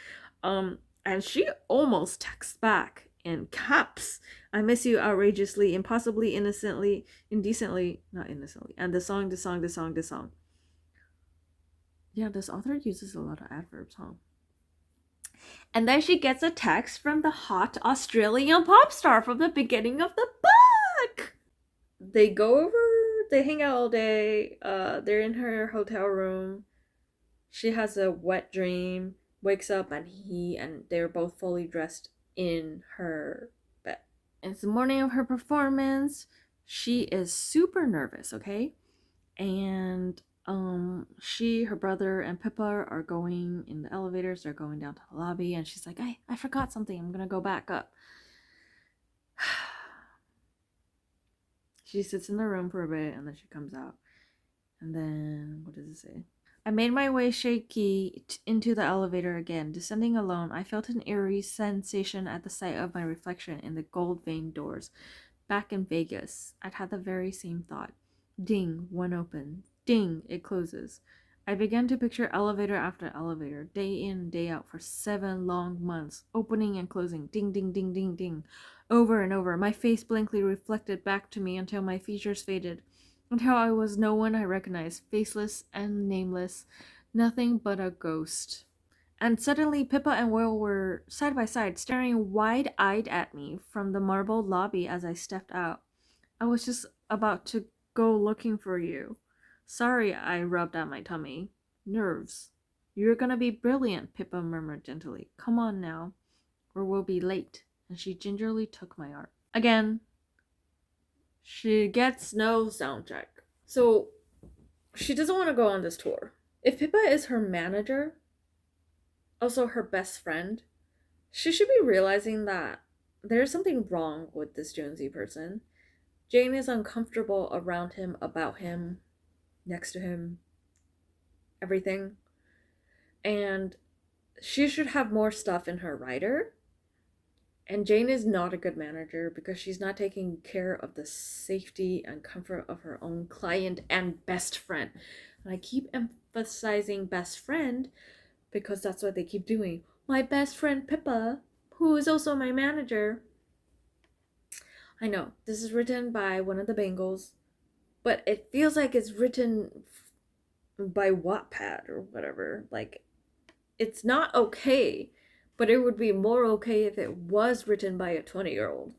And she almost texts back in caps. "I miss you outrageously, impossibly, innocently, indecently, not innocently." And the song. Yeah, this author uses a lot of adverbs, huh? And then she gets a text from the hot Australian pop star from the beginning of the book. They go over, they hang out all day. They're in her hotel room. She has a wet dream, wakes up, and they're both fully dressed in her bed. It's the morning of her performance. She is super nervous, okay? And her brother and Pippa are going in the elevators. They're going down to the lobby, and she's like, I forgot something. I'm gonna go back up. She sits in the room for a bit, and then she comes out. And then, what does it say? "I made my way shaky into the elevator again. Descending alone, I felt an eerie sensation at the sight of my reflection in the gold-veined doors. Back in Vegas, I'd had the very same thought. Ding, one opens. Ding, it closes. I began to picture elevator after elevator, day in, day out, for 7 long months, opening and closing, ding, ding, ding, ding, ding, over and over. My face blankly reflected back to me until my features faded, until I was no one I recognized, faceless and nameless, nothing but a ghost. And suddenly Pippa and Will were side by side, staring wide-eyed at me from the marble lobby as I stepped out. I was just about to go looking for you. Sorry, I rubbed at my tummy. Nerves. You're gonna be brilliant, Pippa murmured gently. Come on now, or we'll be late. And she gingerly took my arm. Again, she gets no sound check. So, she doesn't want to go on this tour. If Pippa is her manager, also her best friend, she should be realizing that there's something wrong with this Jonesy person. Jane is uncomfortable around him, about him, next to him, everything. And she should have more stuff in her rider. And Jane is not a good manager because she's not taking care of the safety and comfort of her own client and best friend. And I keep emphasizing best friend because that's what they keep doing. My best friend Pippa, who is also my manager. I know, this is written by one of the Bengals, but it feels like it's written by Wattpad or whatever. Like, it's not okay, but it would be more okay if it was written by a 20-year-old.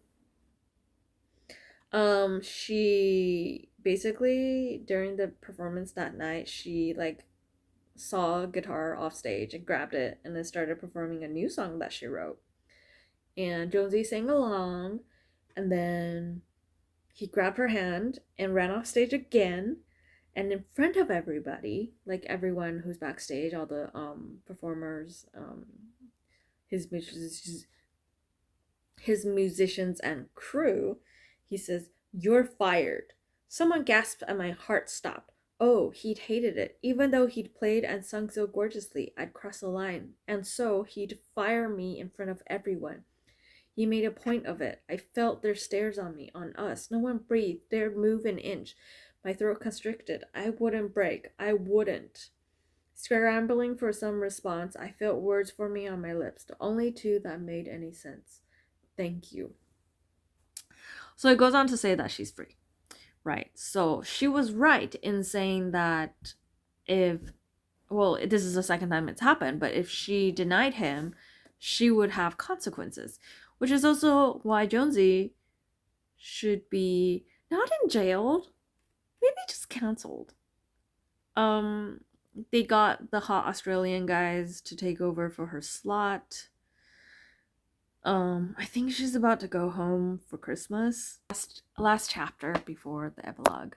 She basically, during the performance that night, she like saw a guitar off stage and grabbed it and then started performing a new song that she wrote. And Jonesy sang along, and then he grabbed her hand and ran off stage again. And in front of everybody, like everyone who's backstage, all the performers, his musicians and crew, he says, "You're fired." Someone gasped and my heart stopped. Oh, he'd hated it. Even though he'd played and sung so gorgeously, I'd cross a line. And so he'd fire me in front of everyone. He made a point of it. I felt their stares on me, on us. No one breathed, dared move an inch. My throat constricted. I wouldn't break. I wouldn't. Scrambling for some response, I felt words forming on my lips, the only two that made any sense. Thank you. So it goes on to say that she's free. Right. So she was right in saying that this is the second time it's happened, but if she denied him, she would have consequences. Which is also why Jonesy should be not in jail, maybe just cancelled. They got the hot Australian guys to take over for her slot. I think she's about to go home for Christmas. Last chapter before the epilogue.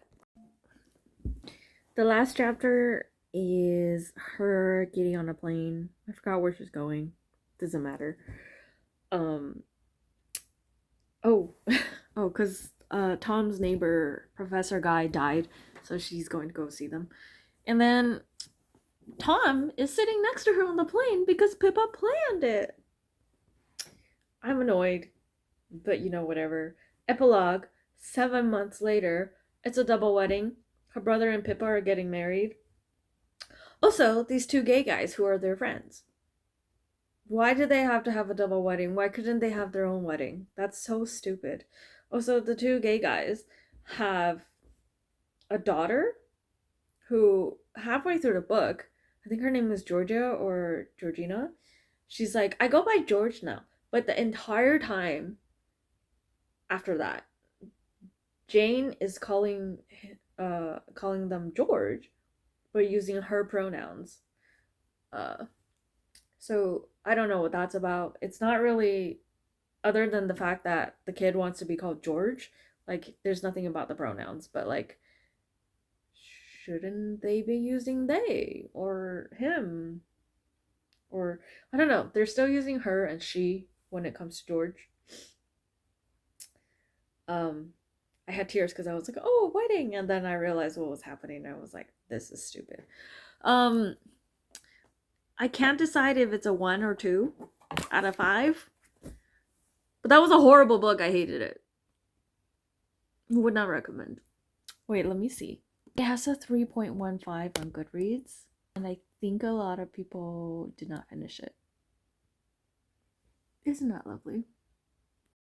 The last chapter is her getting on a plane. I forgot where she's going. Doesn't matter. Because Tom's neighbor, Professor Guy, died, so she's going to go see them. And then Tom is sitting next to her on the plane because Pippa planned it. I'm annoyed, but whatever. Epilogue, 7 months later, it's a double wedding. Her brother and Pippa are getting married. Also, these two gay guys who are their friends. Why did they have to have a double wedding? Why couldn't they have their own wedding? That's so stupid. Also, the two gay guys have a daughter who, halfway through the book, I think her name is Georgia or Georgina, she's like, I go by George now. But the entire time after that, Jane is calling them George, but using her pronouns. So I don't know what that's about. It's not really, other than the fact that the kid wants to be called George, like there's nothing about the pronouns, but like, shouldn't they be using they or him? Or I don't know. They're still using her and she when it comes to George. I had tears because I was like, oh, wedding, and then I realized what was happening. I was like, this is stupid. I can't decide if it's a 1 or 2 out of 5. But that was a horrible book. I hated it. Would not recommend. Wait, let me see. It has a 3.15 on Goodreads, and I think a lot of people did not finish it. Isn't that lovely?